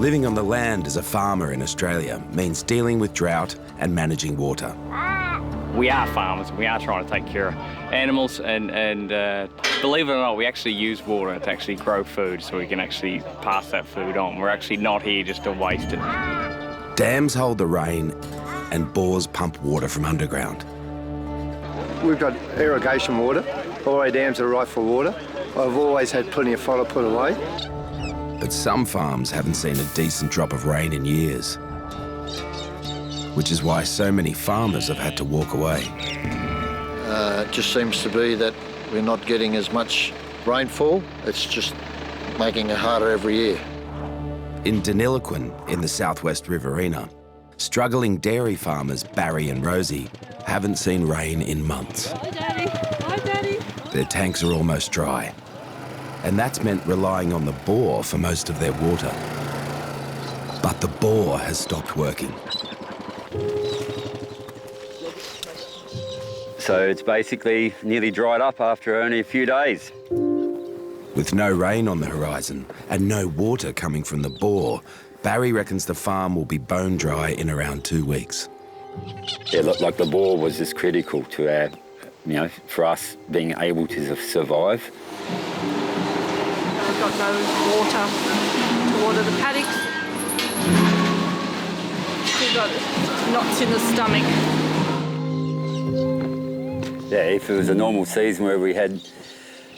Living on the land as a farmer in Australia means dealing with drought and managing water. We are farmers. We are trying to take care of animals, and believe it or not, we actually use water to actually grow food, so we can actually pass that food on. We're actually not here just to waste it. Dams hold the rain and bores pump water from underground. We've got irrigation water. All our dams are right for water. I've always had plenty of fodder put away. But some farms haven't seen a decent drop of rain in years, which is why so many farmers have had to walk away. It just seems to be that we're not getting as much rainfall. It's just making it harder every year. In Deniliquin, in the southwest Riverina, struggling dairy farmers Barry and Rosie haven't seen rain in months. Hi, Daddy. Hi, Daddy. Their tanks are almost dry, and that's meant relying on the bore for most of their water. But the bore has stopped working. So it's basically nearly dried up after only a few days. With no rain on the horizon and no water coming from the bore, Barry reckons the farm will be bone dry in around 2 weeks. Yeah, look, like the bore was just critical to our, for us being able to survive. We've got no water to water the paddocks. We've got knots in the stomach. Yeah, if it was a normal season where we had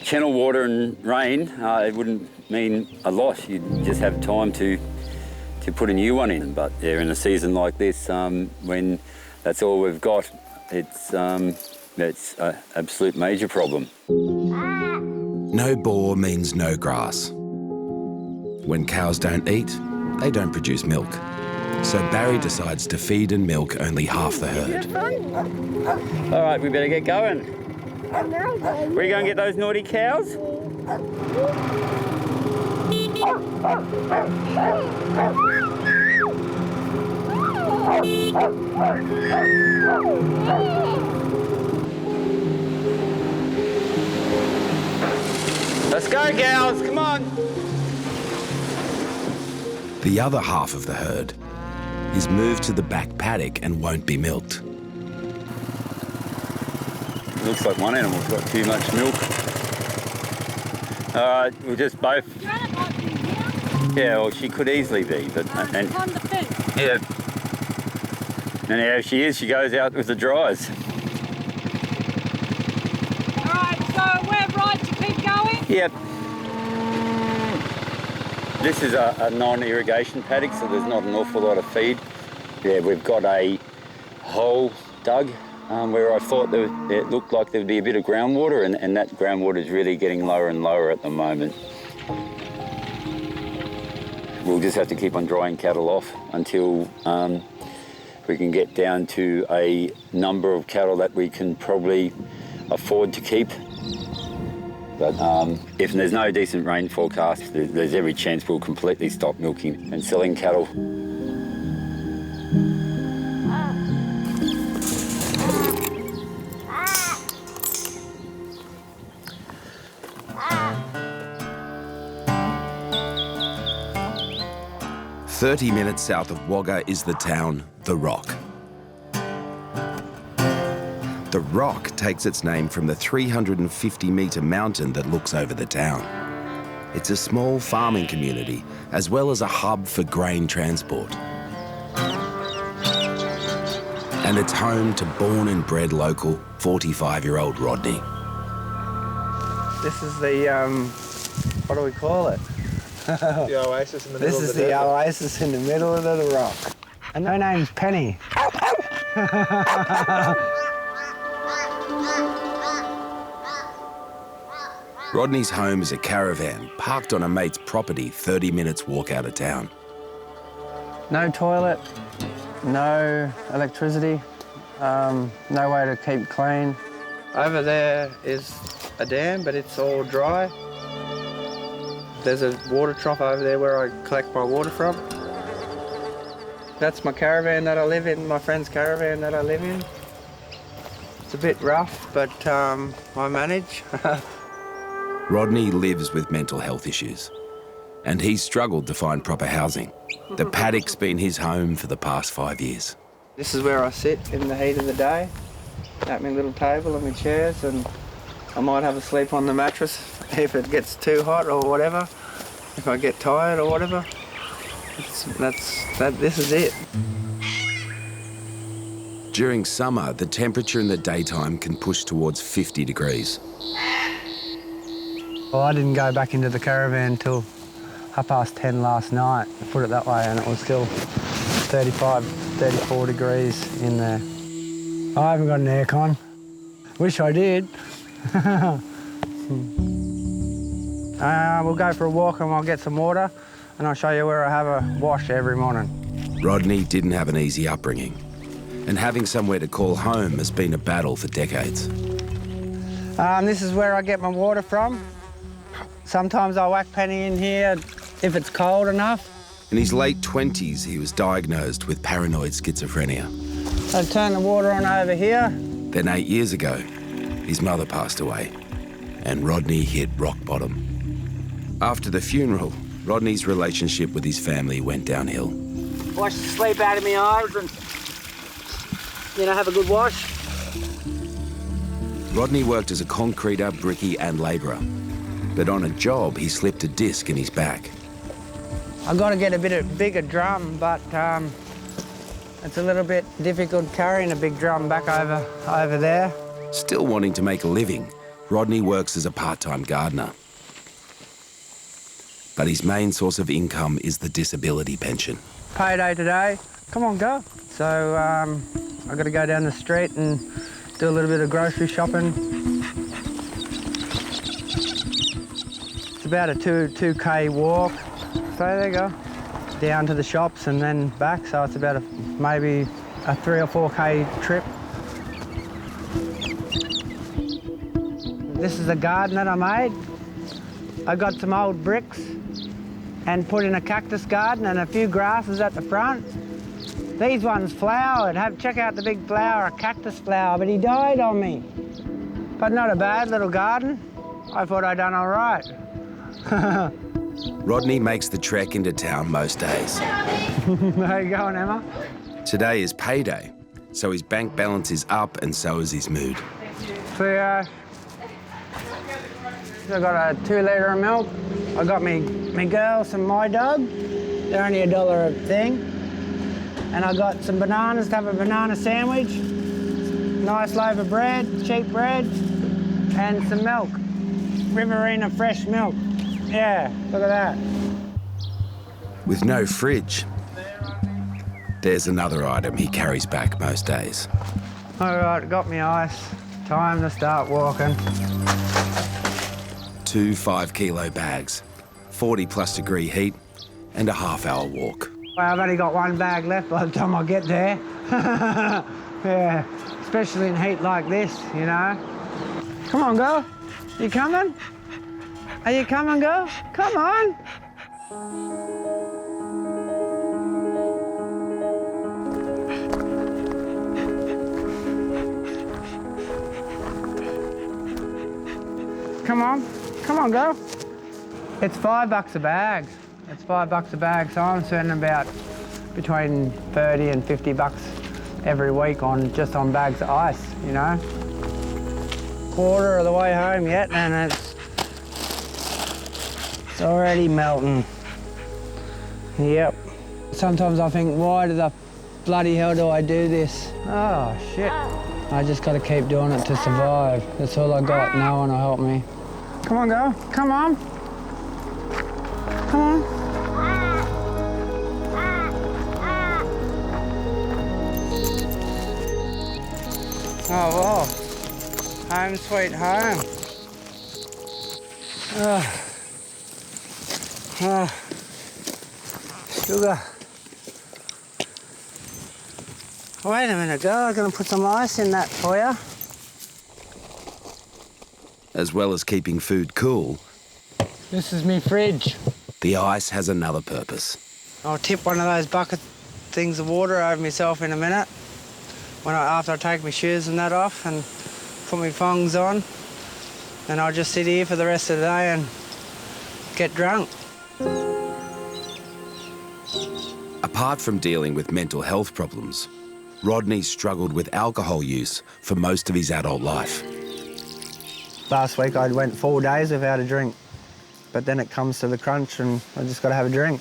channel water and rain, it wouldn't mean a lot. You'd just have time to put a new one in. But yeah, in a season like this, when that's all we've got, it's an absolute major problem. No bore means no grass. When cows don't eat, they don't produce milk. So Barry decides to feed and milk only half the herd. All right, we better get going. Where are you going to get those naughty cows? Let's go, gals, come on. The other half of the herd is moved to the back paddock and won't be milked. Looks like one animal's got too much milk. All right, we'll just both... Yeah, well, she could easily be, but... Yeah. And now she is, she goes out with the dryers. All right, so we're right to keep going? Yep. This is a non-irrigation paddock, so there's not an awful lot of feed. Yeah, we've got a hole dug where I thought it looked like there would be a bit of groundwater, and that groundwater is really getting lower and lower at the moment. We'll just have to keep on drying cattle off until we can get down to a number of cattle that we can probably afford to keep. But if there's no decent rain forecast, there's every chance we'll completely stop milking and selling cattle. "30 minutes south of Wagga is the town The Rock. The Rock takes its name from the 350-metre mountain that looks over the town. It's a small farming community, as well as a hub for grain transport. And it's home to born and bred local 45-year-old Rodney. This is the, what do we call it? The oasis in the middle of the This is the oasis in the middle of the rock. And her name's Penny. Rodney's home is a caravan parked on a mate's property 30 minutes walk out of town. No toilet, no electricity, no way to keep clean. Over there is a dam, but it's all dry. There's a water trough over there where I collect my water from. That's my caravan that I live in, my friend's caravan that I live in. It's a bit rough, but I manage. Rodney lives with mental health issues. And he's struggled to find proper housing. The paddock's been his home for the past 5 years. This is where I sit in the heat of the day, at my little table and my chairs, and I might have a sleep on the mattress if it gets too hot or whatever, if I get tired or whatever. This is it. During summer, the temperature in the daytime can push towards 50 degrees. Well, I didn't go back into the caravan until 10:30 last night, put it that way, and it was still 35, 34 degrees in there. I haven't got an aircon. Wish I did. We'll go for a walk and I'll get some water, and I'll show you where I have a wash every morning. Rodney didn't have an easy upbringing, and having somewhere to call home has been a battle for decades. This is where I get my water from. Sometimes I whack Penny in here if it's cold enough. In his late 20s, he was diagnosed with paranoid schizophrenia. I turn the water on over here. Then 8 years ago, his mother passed away, and Rodney hit rock bottom. After the funeral, Rodney's relationship with his family went downhill. Wash the sleep out of my eyes and, have a good wash. Rodney worked as a concreter, brickie and labourer, but on a job, he slipped a disc in his back. I've got to get a bigger drum, but it's a little bit difficult carrying a big drum back over there. Still wanting to make a living, Rodney works as a part-time gardener. But his main source of income is the disability pension. Payday today. Come on, go. So I've got to go down the street and do a little bit of grocery shopping. It's about a 2K walk. So there you go. Down to the shops and then back. So it's about maybe a 3 or 4K trip. This is a garden that I made. I got some old bricks and put in a cactus garden and a few grasses at the front. These ones flowered. Check out the big flower, a cactus flower, but he died on me. But not a bad little garden. I thought I'd done all right. Rodney makes the trek into town most days. How you going, Emma? Today is payday, so his bank balance is up and so is his mood. So I got a 2 litre of milk. I got me girls and my dog. They're only $1 a thing. And I got some bananas to have a banana sandwich. Nice loaf of bread, cheap bread, and some milk. Riverina fresh milk. Yeah, look at that. With no fridge, there's another item he carries back most days. All right, got me ice. Time to start walking. 2 5-kilo bags, 40+ degree heat, and a half-hour walk. Well, I've only got 1 bag left by the time I get there. Yeah, especially in heat like this, Come on, girl. You coming? Are you coming, girl? Come on. Come on. Come on, girl. It's $5 a bag. It's $5 a bag, so I'm spending about between 30 and 50 bucks every week just on bags of ice, Quarter of the way home yet, and it's already melting. Yep. Sometimes I think, why the bloody hell do I do this? Oh, shit. I just got to keep doing it to survive. That's all I got. No one will help me. Come on, girl. Come on. Come on. Oh, well. Home sweet home. Sugar. Wait a minute, girl. I'm going to put some ice in that for you. As well as keeping food cool, This is me fridge. the ice has another purpose. I'll tip one of those bucket things of water over myself in a minute. After I take my shoes and that off and put my thongs on, and I'll just sit here for the rest of the day and get drunk. Apart from dealing with mental health problems, Rodney struggled with alcohol use for most of his adult life. Last week I went 4 days without a drink, but then it comes to the crunch and I just got to have a drink.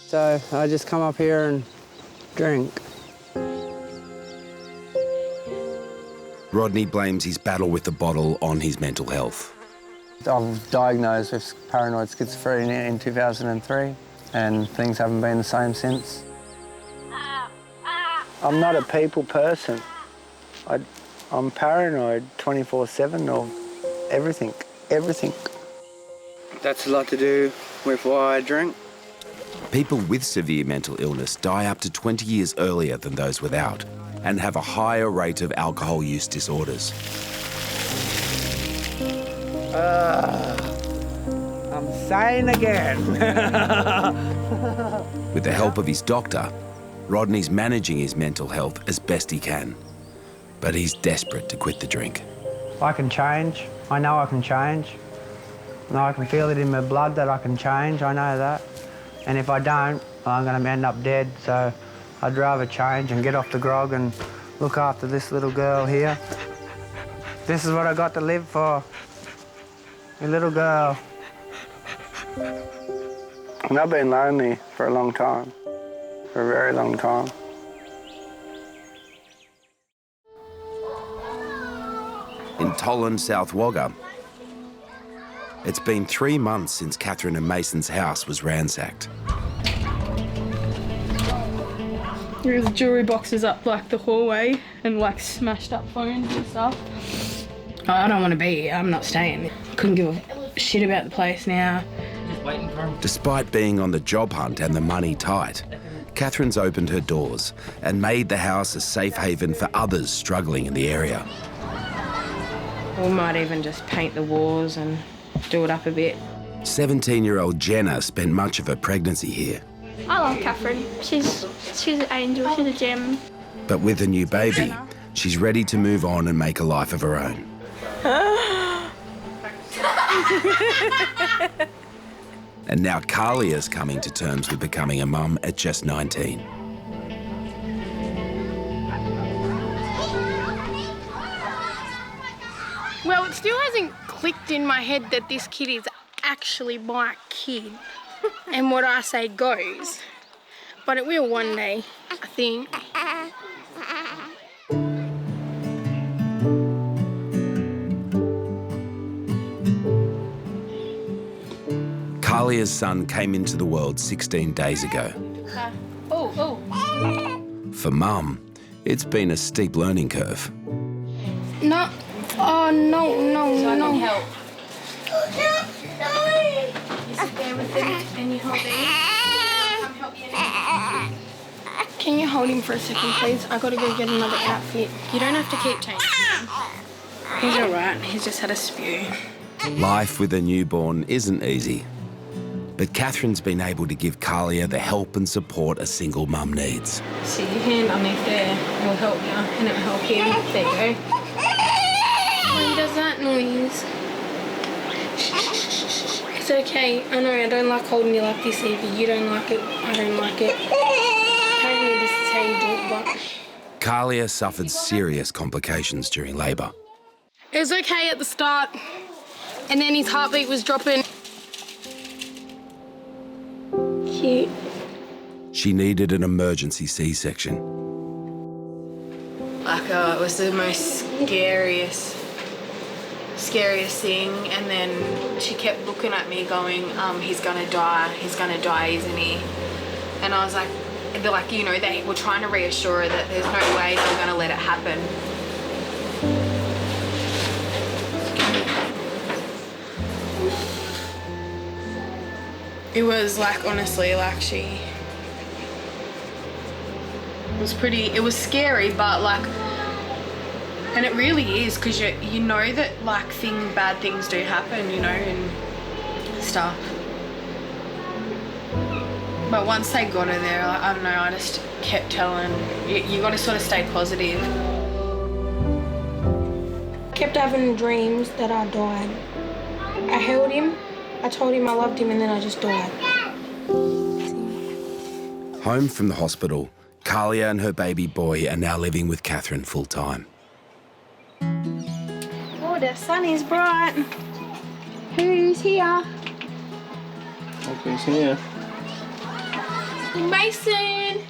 So I just come up here and drink. Rodney blames his battle with the bottle on his mental health. I was diagnosed with paranoid schizophrenia in 2003 and things haven't been the same since. I'm not a people person. I'm paranoid 24/7 of everything. That's a lot to do with why I drink. People with severe mental illness die up to 20 years earlier than those without and have a higher rate of alcohol use disorders. I'm sane again. With the help of his doctor, Rodney's managing his mental health as best he can, but he's desperate to quit the drink. I can change. I know I can change. I can feel it in my blood that I can change. I know that. And if I don't, I'm going to end up dead. So I'd rather change and get off the grog and look after this little girl here. This is what I got to live for. A little girl. And I've been lonely for a long time. For a very long time. In Tolland, South Wagga, it's been 3 months since Catherine and Mason's house was ransacked. There's jewellery boxes up like the hallway and like smashed up phones and stuff. I don't want to be here, I'm not staying. Couldn't give a shit about the place now. Despite being on the job hunt and the money tight, Catherine's opened her doors and made the house a safe haven for others struggling in the area. We might even just paint the walls and do it up a bit. 17-year-old Jenna spent much of her pregnancy here. I love Catherine. She's an angel, she's a gem. But with a new baby, she's ready to move on and make a life of her own. And now Carlia's coming to terms with becoming a mum at just 19. Well, it still hasn't clicked in my head that this kid is actually my kid. And what I say goes. But it will one day, I think. Carlia's son came into the world 16 days ago. For Mum, it's been a steep learning curve. No. Oh, no. So I can help. You sit there with him and you hold him. Come help you. Can you hold him for a second, please? I gotta go get another outfit. You don't have to keep changing him. He's alright, he's just had a spew. Life with a newborn isn't easy, but Catherine's been able to give Carlia the help and support a single mum needs. See your hand underneath there, it'll help you and it'll help him. There you go. He does that noise. It's okay. I know I don't like holding you like this either. You don't like it. I don't like it. Apparently this is how you do it, but... Carlia suffered serious complications during labour. It was okay at the start, and then his heartbeat was dropping. Cute. She needed an emergency C-section. Like, it was the most scariest thing, and then she kept looking at me going, he's gonna die, isn't he? And I was like, they're like, you know, they were trying to reassure her that there's no way they were gonna let it happen. It was like, honestly, like it was scary, but like, and it really is, because you know that like bad things do happen, you know, and stuff. But once they got her there, like, I don't know, I just kept telling, you got to sort of stay positive. Kept having dreams that I died. I held him, I told him I loved him, and then I just died. Home from the hospital, Kalia and her baby boy are now living with Catherine full-time. Oh, the sun is bright. Who's here? Who's here? Mason!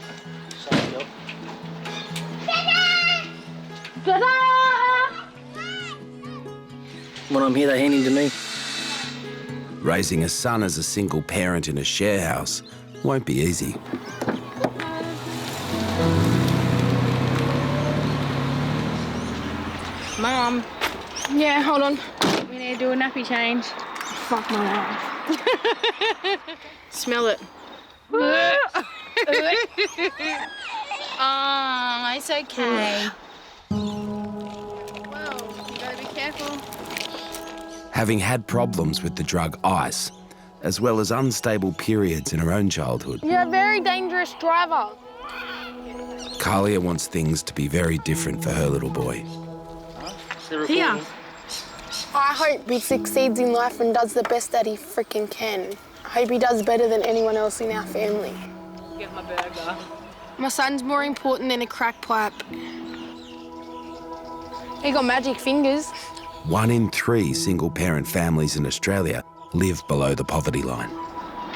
Ta-da! When I'm here, they hand him to me. Raising a son as a single parent in a share house won't be easy. Mum. Yeah, hold on. We need to do a nappy change. Fuck my life. Smell it. Oh, it's okay. Whoa, you gotta be careful. Having had problems with the drug ice, as well as unstable periods in her own childhood, You're a very dangerous driver. Kalia wants things to be very different for her little boy. Here. I hope he succeeds in life and does the best that he freaking can. I hope he does better than anyone else in our family. Get my burger. My son's more important than a crack pipe. He got magic fingers. 1 in 3 single-parent families in Australia live below the poverty line.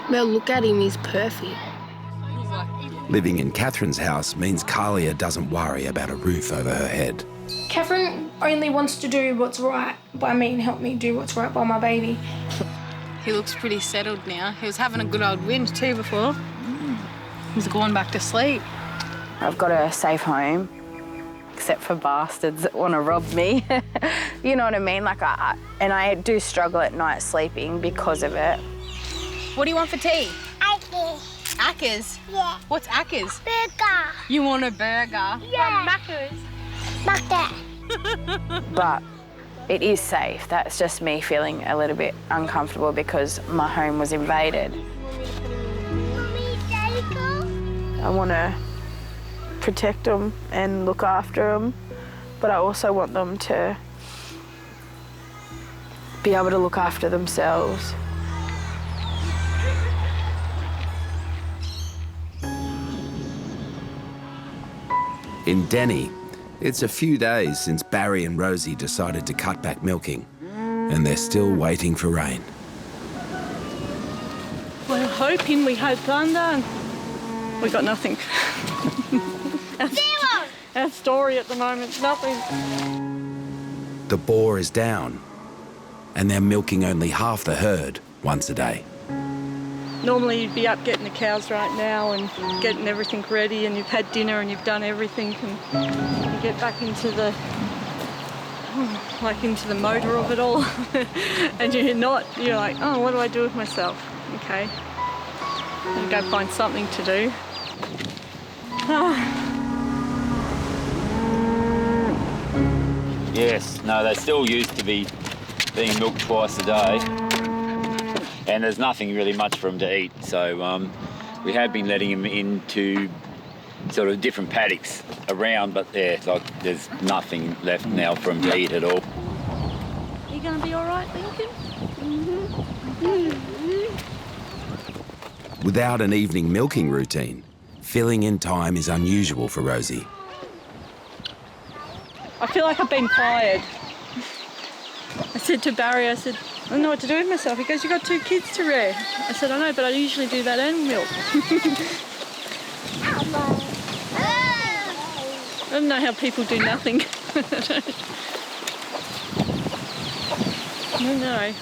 Well, look at him, he's perfect. Living in Catherine's house means Kalia doesn't worry about a roof over her head. Catherine only wants to do what's right by me and help me do what's right by my baby. He looks pretty settled now. He was having a good old whinge too before. He's going back to sleep. I've got a safe home, except for bastards that want to rob me. You know what I mean? Like, I do struggle at night sleeping because of it. What do you want for tea? Ackers. Ackers? Yeah. What's Ackers? Burger. You want a burger? Yeah. Macca's. Bucket. But it is safe. That's just me feeling a little bit uncomfortable because my home was invaded. Mommy, Daddy, go. I want to protect them and look after them, but I also want them to be able to look after themselves. In Denny, it's a few days since Barry and Rosie decided to cut back milking, and they're still waiting for rain. We're hoping, we hope thunder, and we got nothing. Our story at the moment, nothing. The boar is down, and they're milking only half the herd once a day. Normally you'd be up getting the cows right now and getting everything ready, and you've had dinner and you've done everything, and you get back into the into the motor of it all. And you're like, oh, what do I do with myself? Okay, and go find something to do. Yes, no, they still used to be being milked twice a day, and there's nothing really much for them to eat, so we have been letting them into sort of different paddocks around, but there's nothing left now for them to eat at all. Are you going to be all right, Lincoln? Without an evening milking routine, filling in time is unusual for Rosie. I feel like I've been fired. I said to Barry, I said, I don't know what to do with myself. He goes, you got 2 kids to rear. I said, I know, but I usually do that and milk. I don't know how people do nothing. I don't know.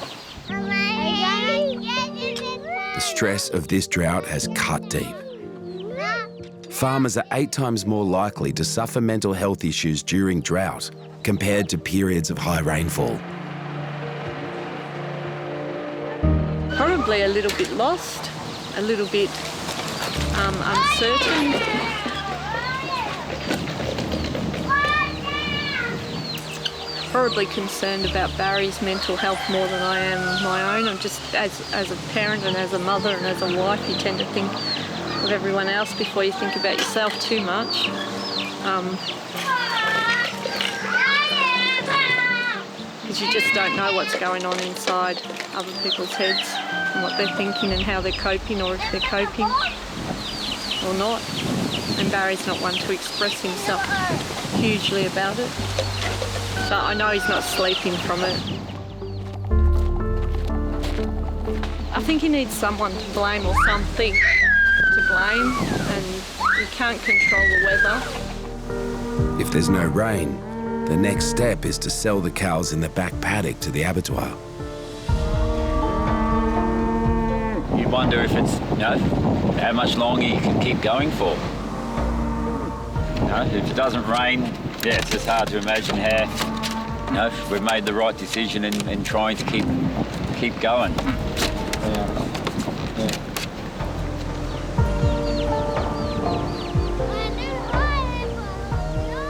The stress of this drought has cut deep. Farmers are 8 times more likely to suffer mental health issues during drought compared to periods of high rainfall. Probably a little bit lost, a little bit uncertain. Probably concerned about Barry's mental health more than I am my own. I'm just, as a parent and as a mother and as a wife, you tend to think of everyone else before you think about yourself too much. Because you just don't know what's going on inside other people's heads and what they're thinking and how they're coping, or if they're coping. or not. And Barry's not one to express himself hugely about it. But I know he's not sleeping from it. I think he needs someone to blame or something to blame, and he can't control the weather. If there's no rain, the next step is to sell the cows in the back paddock to the abattoir. You wonder if it's, how much longer you can keep going for. If it doesn't rain, yeah, it's just hard to imagine how, we've made the right decision in trying to keep going.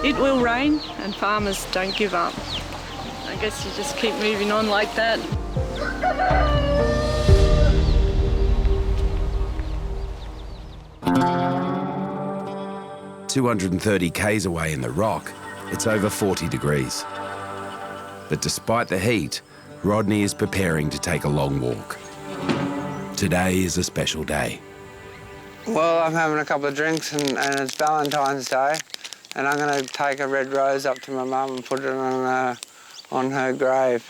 It will rain, and farmers don't give up. I guess you just keep moving on like that. "230 k's away in the rock, it's over 40 degrees. But despite the heat, Rodney is preparing to take a long walk. Today is a special day. Well, I'm having a couple of drinks and it's Valentine's Day, and I'm going to take a red rose up to my mum and put it on her grave.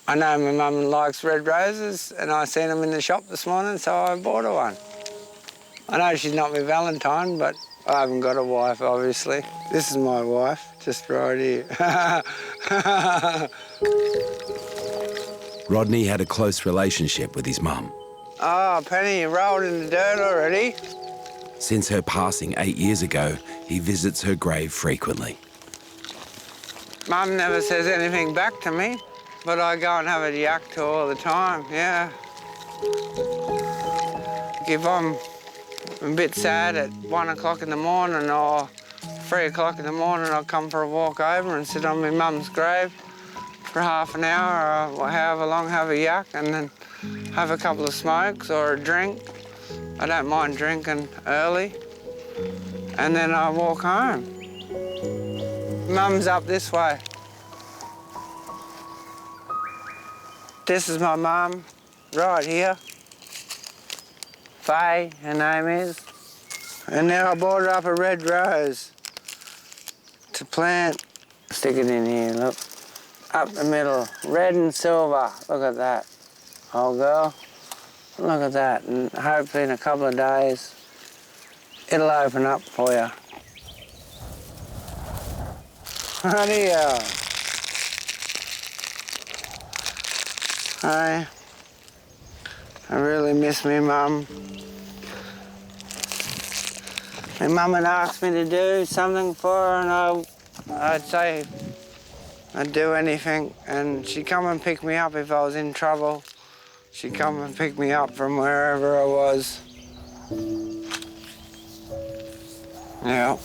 I know my mum likes red roses, and I seen them in the shop this morning, so I bought her one. I know she's not my Valentine, but I haven't got a wife, obviously. This is my wife, just right here. Rodney had a close relationship with his mum. Oh, Penny, you rolled in the dirt already? Since her passing 8 years ago, he visits her grave frequently. Mum never says anything back to me, but I go and have a yak to her all the time, yeah. If I'm a bit sad at 1 o'clock in the morning or 3 o'clock in the morning, I'll come for a walk over and sit on my mum's grave for half an hour or however long, have a yak, and then have a couple of smokes or a drink. I don't mind drinking early. And then I walk home. Mum's up this way. This is my mum, right here. Faye, her name is. And now I bought her up a red rose to plant. Stick it in here, look. Up the middle, red and silver. Look at that. Old girl, look at that. And hopefully in a couple of days, it'll open up for you. Honey, Hi. I really miss me mum. My mum had asked me to do something for her, and I'd say I'd do anything, and she'd come and pick me up if I was in trouble. She'd come and pick me up from wherever I was. Yeah.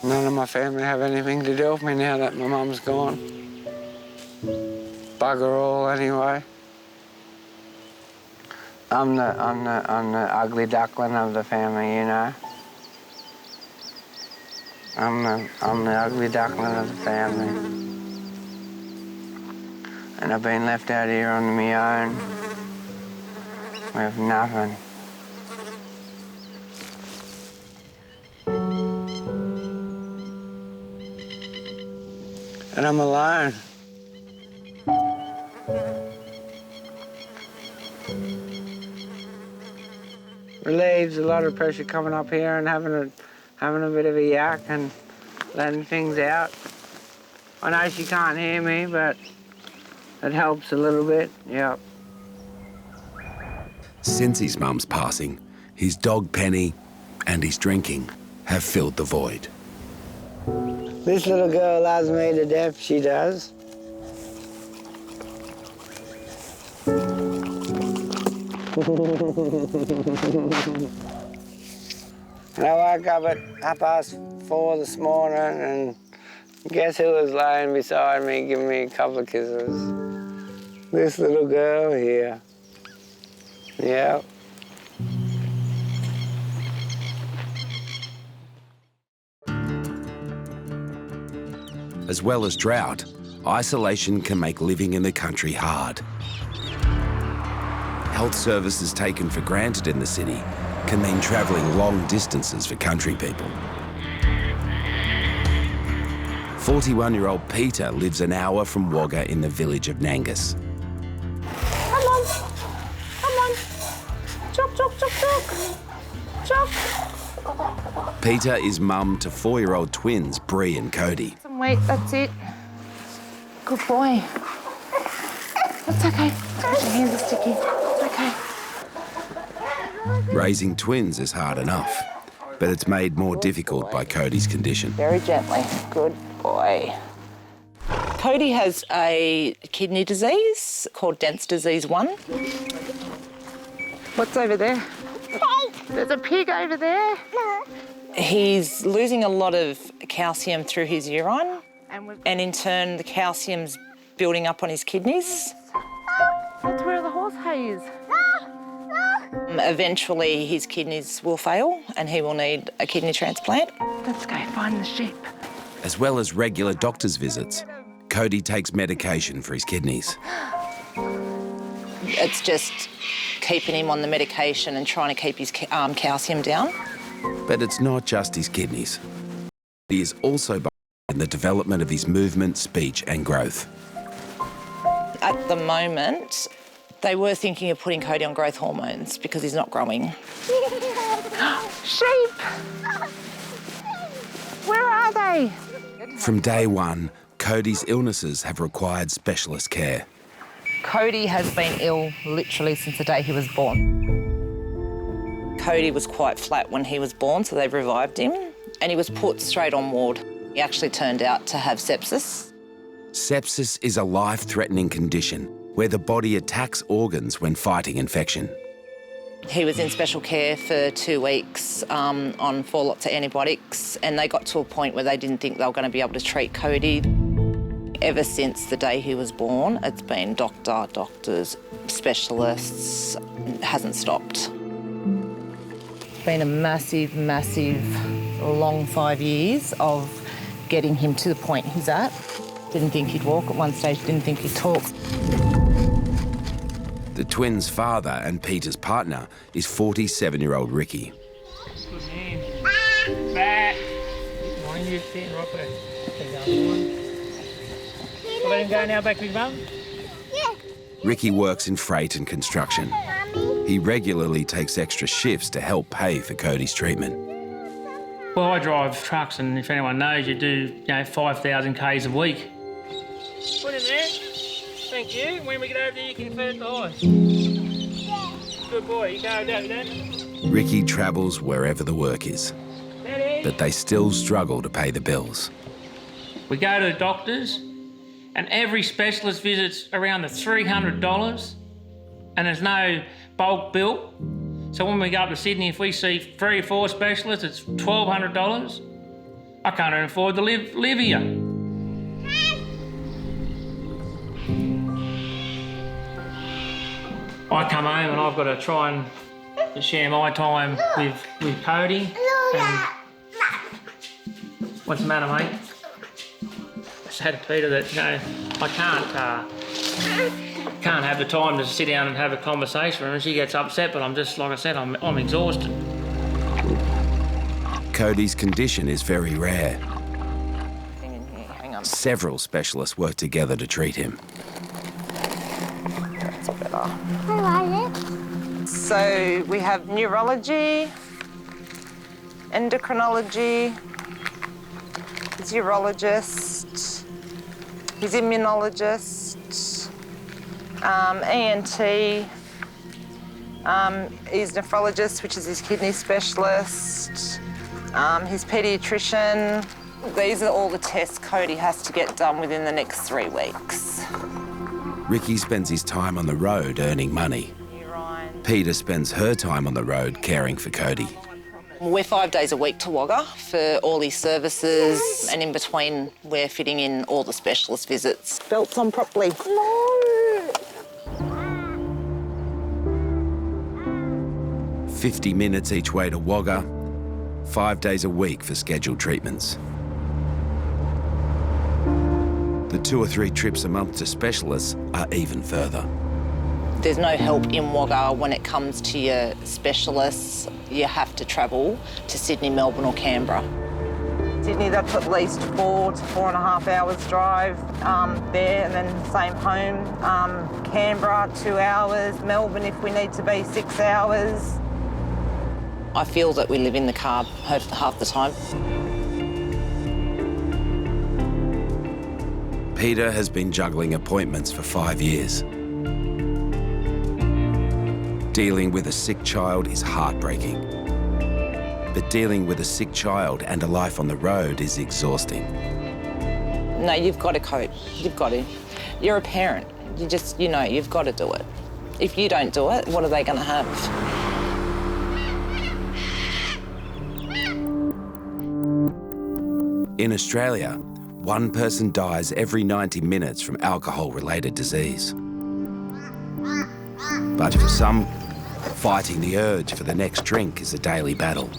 None of my family have anything to do with me now that my mum's gone. Bugger all, anyway. I'm the ugly duckling of the family, you know. I'm the ugly duckling of the family. And I've been left out here on my own with nothing. And I'm alone. Relieves a lot of pressure coming up here and having a bit of a yak and letting things out. I know she can't hear me, but it helps a little bit, yep. Since his mum's passing, his dog Penny and his drinking have filled the void. This little girl loves me to death, she does. And I woke up at 4:30 this morning, and guess who was laying beside me giving me a couple of kisses? This little girl here. Yep. As well as drought, isolation can make living in the country hard. Health services taken for granted in the city can mean travelling long distances for country people. 41-year-old Peter lives an hour from Wagga in the village of Nangus. Come on. Come on. Chop, chop, chop, chop. Chop. Peter is mum to 4-year-old twins, Bree and Cody. Some weight, that's it. Good boy. It's okay. Your hands are sticky. It's okay. Raising twins is hard enough, but it's made more difficult by Cody's condition. Very gently. Good boy. Cody has a kidney disease called Dent's disease 1. What's over there? There's a pig over there. He's losing a lot of calcium through his urine, and in turn the calcium's building up on his kidneys. That's where the horse hay is. Eventually his kidneys will fail and he will need a kidney transplant. Let's go find the sheep. As well as regular doctor's visits, Cody takes medication for his kidneys. It's just keeping him on the medication and trying to keep his calcium down. But it's not just his kidneys. He is also behind in the development of his movement, speech and growth. At the moment, they were thinking of putting Cody on growth hormones because he's not growing. Sheep! Where are they? From day one, Cody's illnesses have required specialist care. Cody has been ill literally since the day he was born. Cody was quite flat when he was born, so they revived him, and he was put straight on ward. He actually turned out to have sepsis. Sepsis is a life-threatening condition where the body attacks organs when fighting infection. He was in special care for 2 weeks on 4 lots of antibiotics, and they got to a point where they didn't think they were going to be able to treat Cody. Ever since the day he was born, it's been doctors, specialists. It hasn't stopped. It's been a massive, long 5 years of getting him to the point he's at. Didn't think he'd walk at one stage, didn't think he'd talk. The twins' father and Peter's partner is 47-year-old Ricky. Good man. Back. Mind you, stand right there. Let him go now back to his mum? Yeah. Ricky works in freight and construction. He regularly takes extra shifts to help pay for Cody's treatment. Well, I drive trucks, and if anyone knows, you do 5,000 Ks a week. Put him there. Thank you. When we get over there, you can feed the horse. Good boy. You go down, Dad. Ricky travels wherever the work is, but they still struggle to pay the bills. We go to the doctors, and every specialist visit's around the $300, and there's no bulk bill. So when we go up to Sydney, if we see 3 or 4 specialists, it's $1,200. I can't even afford to live here. I come home and I've got to try and share my time with Cody. And what's the matter, mate? I said to Peter that I can't have the time to sit down and have a conversation with her. She gets upset, but I'm just, like I said, I'm exhausted. Cody's condition is very rare. Hang on. Several specialists work together to treat him. That's better. I like it. So we have neurology, endocrinology, his urologist, his immunologist, ENT, his nephrologist, which is his kidney specialist, his paediatrician. These are all the tests Cody has to get done within the next 3 weeks. Ricky spends his time on the road earning money. Peter spends her time on the road caring for Cody. We're 5 days a week to Wagga for all his services, and in between we're fitting in all the specialist visits. Belts on properly. No. 50 minutes each way to Wagga, 5 days a week for scheduled treatments. The 2 or 3 trips a month to specialists are even further. There's no help in Wagga when it comes to your specialists. You have to travel to Sydney, Melbourne or Canberra. Sydney, that's at least 4 to 4.5 hours drive there, and then same home. Canberra, 2 hours. Melbourne, if we need to be, 6 hours. I feel that we live in the car half the time. Peter has been juggling appointments for 5 years. Dealing with a sick child is heartbreaking. But dealing with a sick child and a life on the road is exhausting. No, you've got to cope. You've got to. You're a parent. You've got to do it. If you don't do it, what are they going to have? In Australia, 1 person dies every 90 minutes from alcohol-related disease. But for some, fighting the urge for the next drink is a daily battle.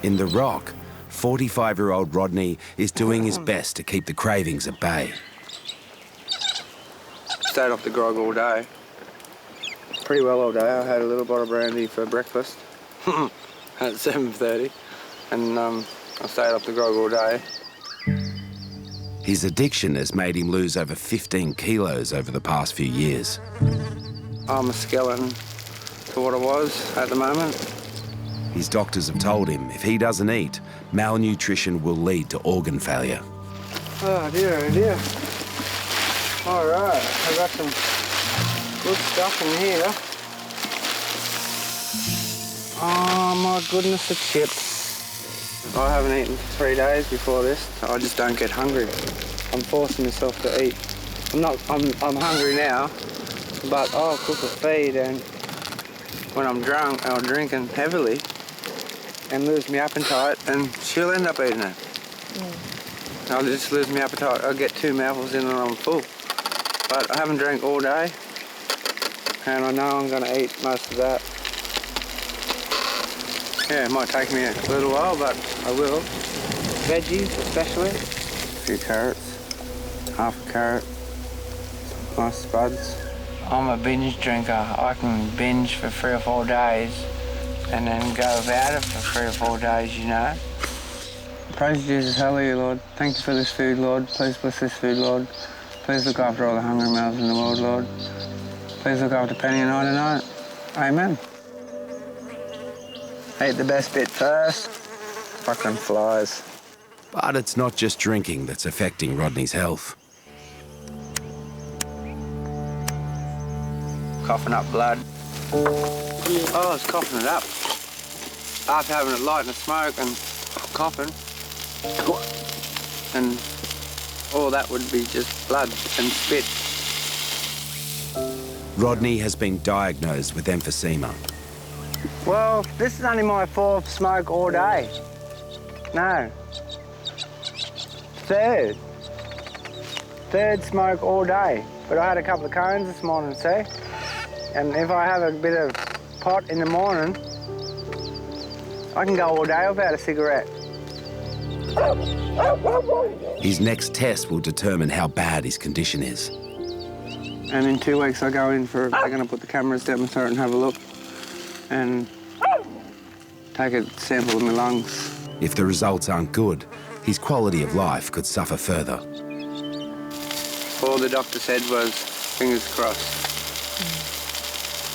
In the Rock, 45-year-old Rodney is doing his best to keep the cravings at bay. Stayed off the grog all day. Pretty well all day. I had a little bottle of brandy for breakfast at 7:30, and I stayed off the grog all day. His addiction has made him lose over 15 kilos over the past few years. I'm a skeleton to what I was at the moment. His doctors have told him if he doesn't eat, malnutrition will lead to organ failure. Oh dear, oh dear. All right, I've got some good stuff in here. Oh my goodness, the chips. I haven't eaten for 3 days before this. I just don't get hungry. I'm forcing myself to eat. I'm hungry now, but I'll cook a feed, and when I'm drunk or drinking heavily and lose my appetite, and she'll end up eating it. I'll just lose my appetite. I'll get 2 mouthfuls in and I'm full. But I haven't drank all day, and I know I'm going to eat most of that. Yeah, it might take me a little while, but I will. Veggies, especially. A few carrots, half a carrot, nice spuds. I'm a binge drinker. I can binge for 3 or 4 days and then go without it for 3 or 4 days, you know. Praise Jesus, hallelujah, Lord. Thank you for this food, Lord. Please bless this food, Lord. Please look after all the hungry mouths in the world, Lord. Please look after Penny and I tonight. Amen. Eat the best bit first. Fucking flies. But it's not just drinking that's affecting Rodney's health. Coughing up blood. Oh, it's coughing it up. After having a light and a smoke and coughing, and all that would be just blood and spit. Rodney has been diagnosed with emphysema. Well, this is only my 4th smoke all day. No. 3rd smoke all day. But I had a couple of cones this morning, see? And if I have a bit of pot in the morning, I can go all day without a cigarette. His next test will determine how bad his condition is. And in 2 weeks, I go in for, they're going to put the cameras down my throat and have a look and take a sample of my lungs. If the results aren't good, his quality of life could suffer further. All the doctor said was, fingers crossed,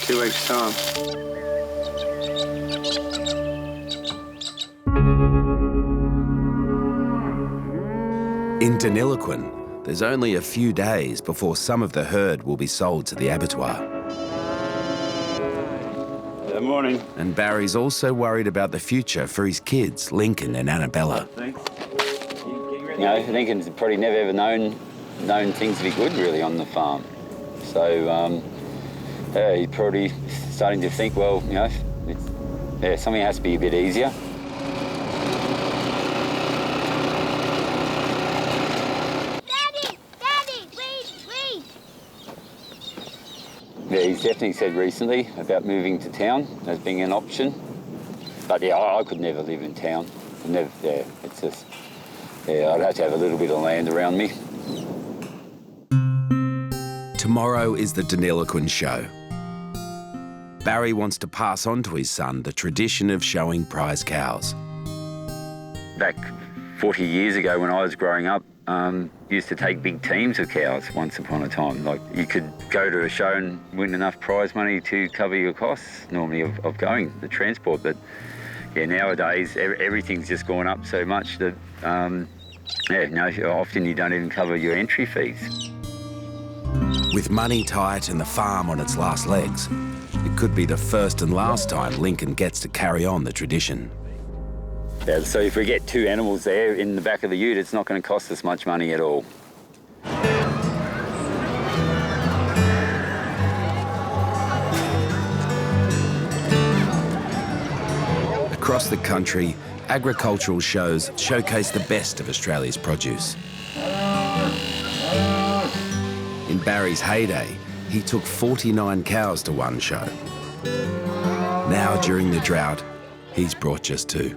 2 weeks' time. In Deniliquin, there's only a few days before some of the herd will be sold to the abattoir. Good morning. And Barry's also worried about the future for his kids, Lincoln and Annabella. Thanks. You know, Lincoln's probably never ever known things to be good really on the farm. So he's probably starting to think, well, you know, something has to be a bit easier. Yeah, he's definitely said recently about moving to town as being an option. But yeah, I could never live in town. Never. Yeah, it's just Yeah, I'd have to have a little bit of land around me. Tomorrow is the Deniliquin show. Barry wants to pass on to his son the tradition of showing prize cows. Back 40 years ago when I was growing up, used to take big teams of cows once upon a time. Like, you could go to a show and win enough prize money to cover your costs normally of going, the transport. But yeah, nowadays everything's just gone up so much that often you don't even cover your entry fees. With money tight and the farm on its last legs, it could be the first and last time Lincoln gets to carry on the tradition. Yeah, so if we get 2 animals there in the back of the ute, it's not going to cost us much money at all. Across the country, agricultural shows showcase the best of Australia's produce. In Barry's heyday, he took 49 cows to one show. Now, during the drought, he's brought just 2.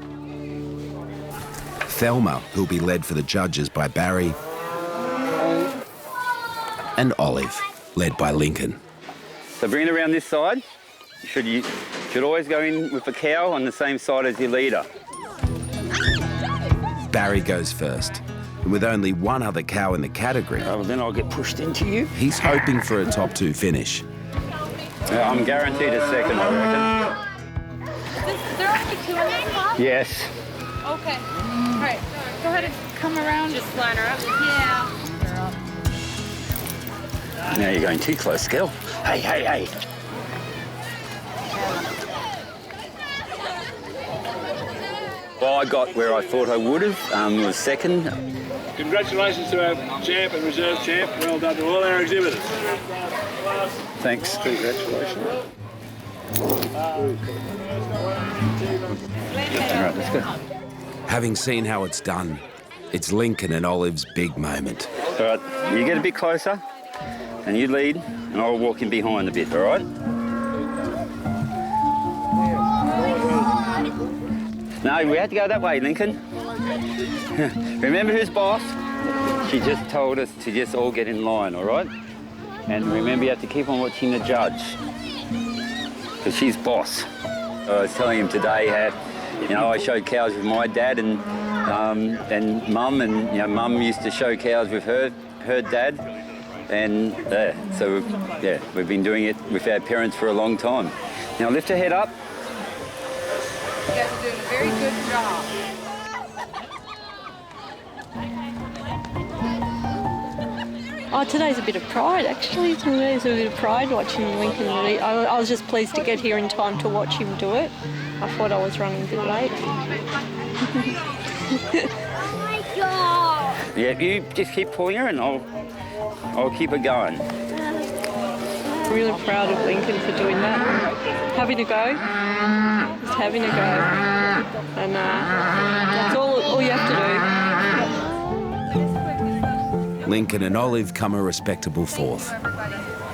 Thelma, who'll be led for the judges by Barry, and Olive, led by Lincoln. So bring it around this side. You should always go in with a cow on the same side as your leader. Barry goes first, and with only one other cow in the category, well, then I'll get pushed into you. He's hoping for a top 2 finish. I'm guaranteed a second, I reckon. Is there only 2 in this car? Yes. Okay. All right. Go ahead and come around. Just line her up. Yeah. Now you're going too close, girl. Hey, hey, hey. Well, I got where I thought I would have, was second. Congratulations to our champ and reserve champ. Well done to all our exhibitors. Thanks. Congratulations. All right, let's go. Having seen how it's done, it's Lincoln and Olive's big moment. All right, you get a bit closer and you lead and I'll walk in behind a bit, all right? No, we had to go that way, Lincoln. Remember who's boss? She just told us to just all get in line, all right? And remember, you have to keep on watching the judge, because she's boss. I was telling him today how, I showed cows with my dad and mum, and mum used to show cows with her dad, and so we've been doing it with our parents for a long time. Now lift her head up. You guys are doing a very good job. Oh, today's a bit of pride, actually. Today's a bit of pride watching Lincoln. I was just pleased to get here in time to watch him do it. I thought I was running a bit late. Oh my God! Yeah, you just keep pulling her and I'll keep her going. Really proud of Lincoln for doing that. Having a go. Just having a go. And that's all you have to do. Lincoln and Olive come a respectable 4th.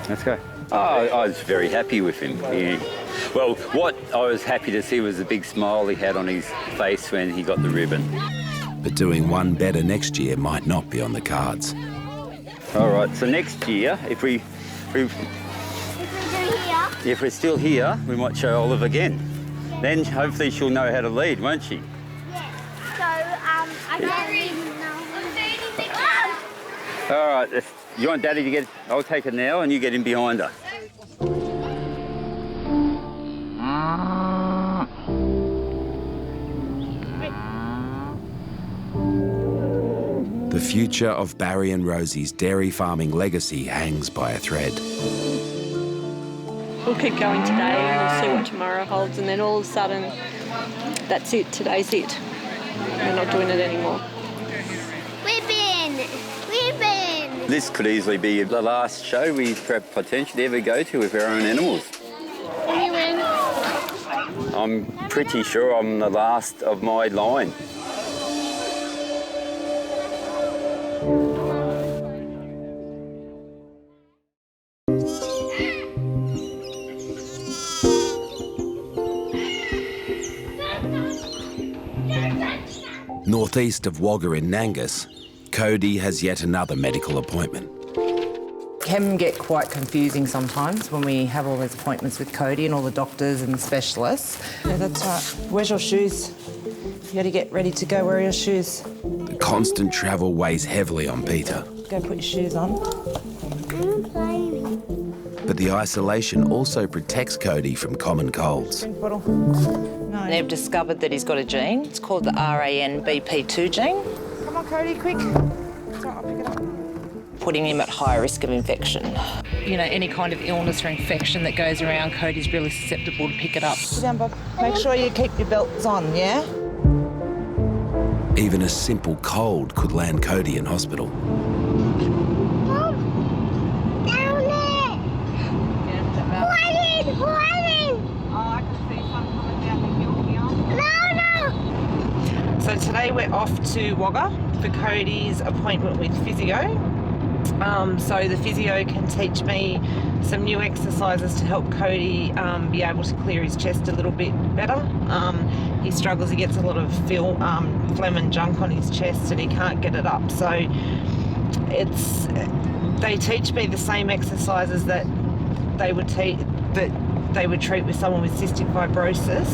Let's go. Oh, I was very happy with him. Well, what I was happy to see was the big smile he had on his face when he got the ribbon. But doing one better next year might not be on the cards. All right, so next year, if we're still here, we might show Olive again. Then hopefully she'll know how to lead, won't she? So, I don't even know. All right, you want Daddy to get... I'll take her now and you get in behind her. The future of Barry and Rosie's dairy farming legacy hangs by a thread. We'll keep going today and we'll see what tomorrow holds, and then all of a sudden, that's it, today's it. We're not doing it anymore. This could easily be the last show we potentially ever go to with our own animals. Are you in? I'm pretty sure I'm the last of my line. Northeast of Wagga in Nangus, Cody has yet another medical appointment. Can get quite confusing sometimes when we have all those appointments with Cody and all the doctors and specialists. Yeah, that's right. Where's your shoes? You got to get ready to go. Where are your shoes? The constant travel weighs heavily on Peter. Go put your shoes on. But the isolation also protects Cody from common colds. Drink bottle. No. They've discovered that he's got a gene. It's called the RANBP2 gene. Come on, Cody, quick. It's all right, I'll pick it up. Putting him at high risk of infection. You know, any kind of illness or infection that goes around, Cody's really susceptible to pick it up. Sit down, Bob. Make sure you keep your belts on, yeah? Even a simple cold could land Cody in hospital. So today we're off to Wagga for Cody's appointment with physio. So the physio can teach me some new exercises to help Cody be able to clear his chest a little bit better. He struggles, he gets a lot of phlegm and junk on his chest and he can't get it up. So they teach me the same exercises that they would treat with someone with cystic fibrosis.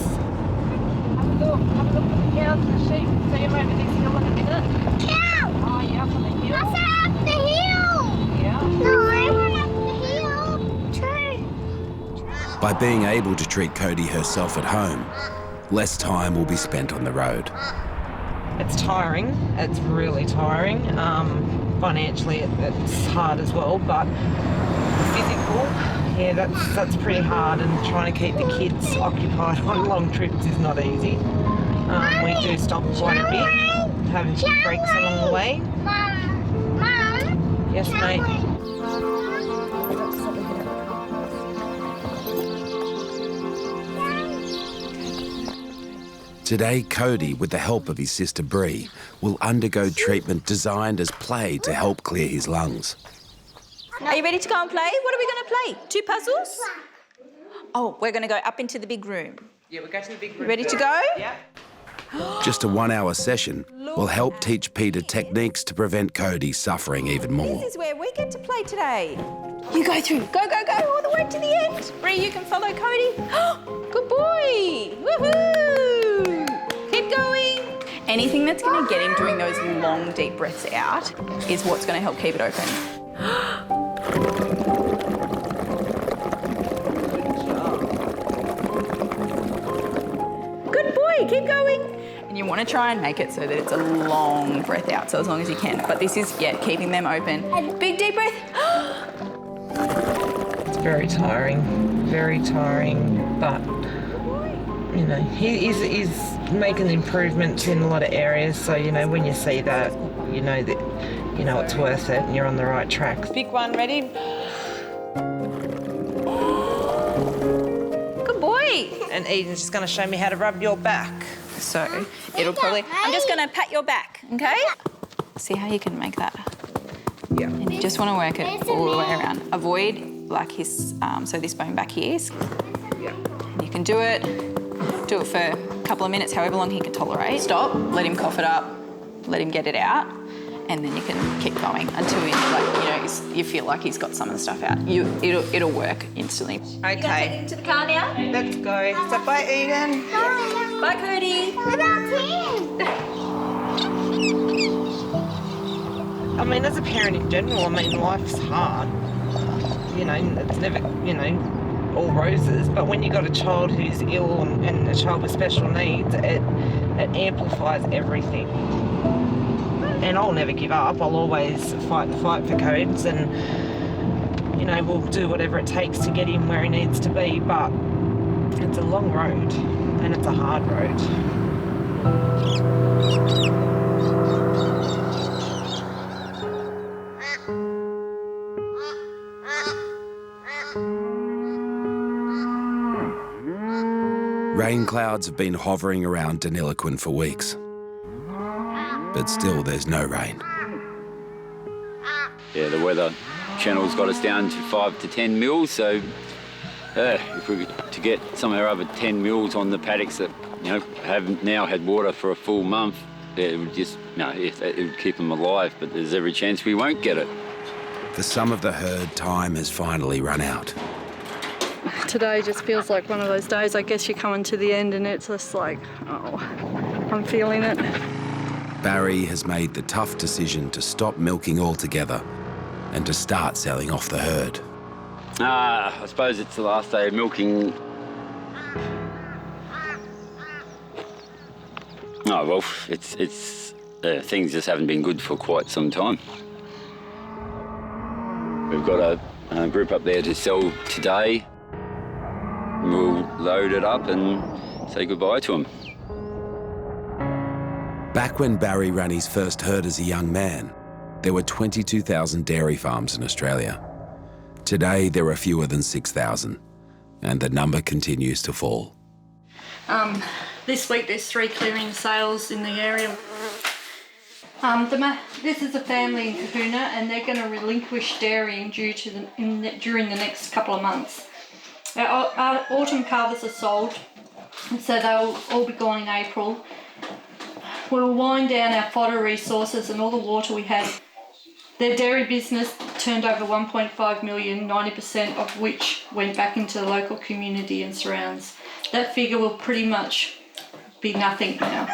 Have a look at the cows and the sheep. See them over this hill in a minute. Cow! Oh, yeah, up on the hill. I said up the hill! Yeah. No, I went up the hill. True. By being able to treat Cody herself at home, less time will be spent on the road. It's tiring. It's really tiring. Financially, it's hard as well, but physical, yeah, that's pretty hard, and trying to keep the kids occupied on long trips is not easy. We do stop quite a bit, having few breaks along the way. Mom. Yes, mate. Today, Cody, with the help of his sister Bree, will undergo treatment designed as play to help clear his lungs. Are you ready to go and play? What are we going to play? 2 puzzles? Oh, we're going to go up into the big room. Yeah, we'll go to the big room. Ready to go? Yeah. Just a 1-hour session will help teach Peter techniques to prevent Cody suffering even more. This is where we get to play today. You go through. Go, go, go, all the way to the end. Bree, you can follow Cody. Good boy. Woohoo! Keep going. Anything that's going to get him doing those long, deep breaths out is what's going to help keep it open. Good boy, keep going. And you want to try and make it so that it's a long breath out, so as long as you can. But this is, yeah, keeping them open. Big deep breath. It's very tiring, but, you know, he's making improvements in a lot of areas, so, you know, when you see that, you know it's worth it and you're on the right track. Big one, ready? Good boy. And Eden's just going to show me how to rub your back. So it'll probably, I'm just going to pat your back, okay? See how you can make that. Yeah. And you just want to work it all the way around. Avoid like his, so this bone back here. Yeah. You can do it for a couple of minutes, however long he can tolerate. Stop, let him cough it up, let him get it out, and then you can keep going until you feel like he's got some of the stuff out. It'll work instantly. Okay. You gonna take him to the car now? Let's go. So bye, Eden. Bye, Cody. What about him? I mean, as a parent in general, I mean, life's hard. You know, it's never, all roses, but when you've got a child who's ill and a child with special needs, it amplifies everything. And I'll never give up. I'll always fight the fight for Codes, and, we'll do whatever it takes to get him where he needs to be, but it's a long road, and it's a hard road. Rain clouds have been hovering around Deniliquin for weeks. But still, there's no rain. Yeah, the weather channel's got us down to 5 to 10 mils, so if we to get some of our other 10 mils on the paddocks that have now had water for a full month, it would just, it would keep them alive, but there's every chance we won't get it. For some of the herd, time has finally run out. Today just feels like one of those days. I guess you're coming to the end and it's just like, oh, I'm feeling it. Barry has made the tough decision to stop milking altogether and to start selling off the herd. I suppose it's the last day of milking. Oh, well, things just haven't been good for quite some time. We've got a group up there to sell today. We'll load it up and say goodbye to them. Back when Barry ran his first herd as a young man, there were 22,000 dairy farms in Australia. Today, there are fewer than 6,000, and the number continues to fall. This week there's 3 clearing sales in the area. This is a family in Kahuna, and they're going to relinquish dairying during the next couple of months. Our autumn calvers are sold, so they'll all be gone in April. We'll wind down our fodder resources and all the water we had. Their dairy business turned over 1.5 million, 90% of which went back into the local community and surrounds. That figure will pretty much be nothing now.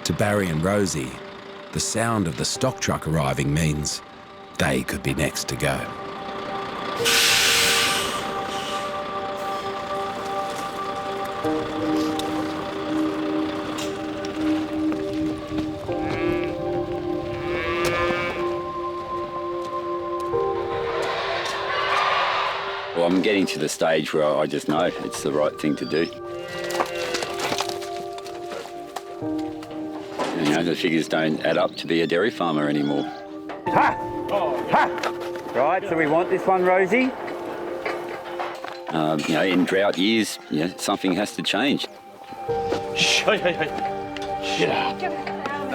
To Barry and Rosie, the sound of the stock truck arriving means they could be next to go. Well, I'm getting to the stage where I just know it's the right thing to do. The figures don't add up to be a dairy farmer anymore. Ha! Ha! Right, so we want this one, Rosie? In drought years, something has to change. Come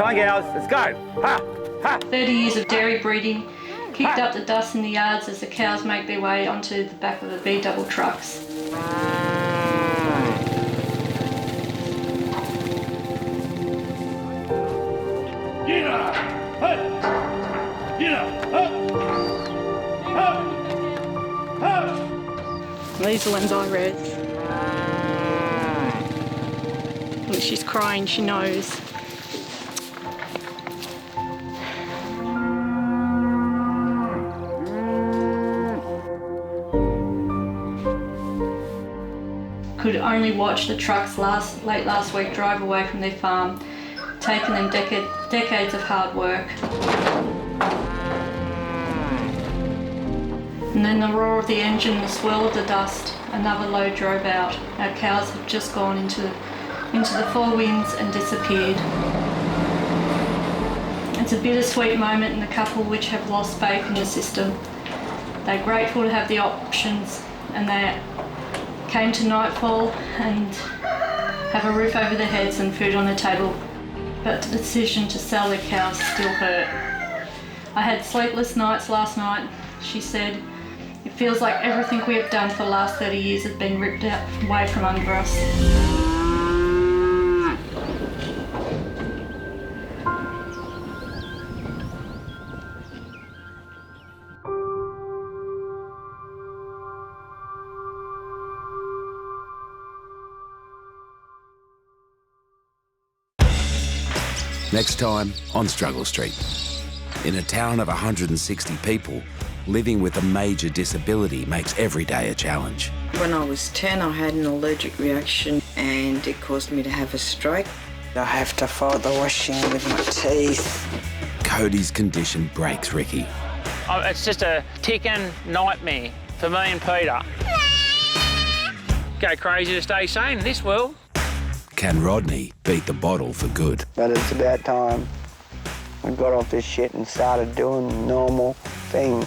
on, girls, let's go. Ha! Ha! 30 years of dairy breeding kicked up the dust in the yards as the cows make their way onto the back of the B-double trucks. These are ones I read. Look, she's crying, she knows. Could only watch the trucks late last week drive away from their farm, taking them decades of hard work. And then the roar of the engine, the swirl of the dust, another load drove out. Our cows had just gone into the four winds and disappeared. It's a bittersweet moment in the couple which have lost faith in the system. They're grateful to have the options, and they came to nightfall and have a roof over their heads and food on the table. But the decision to sell their cows still hurt. I had sleepless nights last night, she said. It feels like everything we have done for the last 30 years has been ripped away from under us. Next time on Struggle Street. In a town of 160 people, living with a major disability makes every day a challenge. When I was 10, I had an allergic reaction and it caused me to have a stroke. I have to fight the washing with my teeth. Cody's condition breaks Ricky. Oh, it's just a ticking nightmare for me and Peter. Go crazy to stay sane in this world. Can Rodney beat the bottle for good? But it's about time we got off this shit and started doing normal things.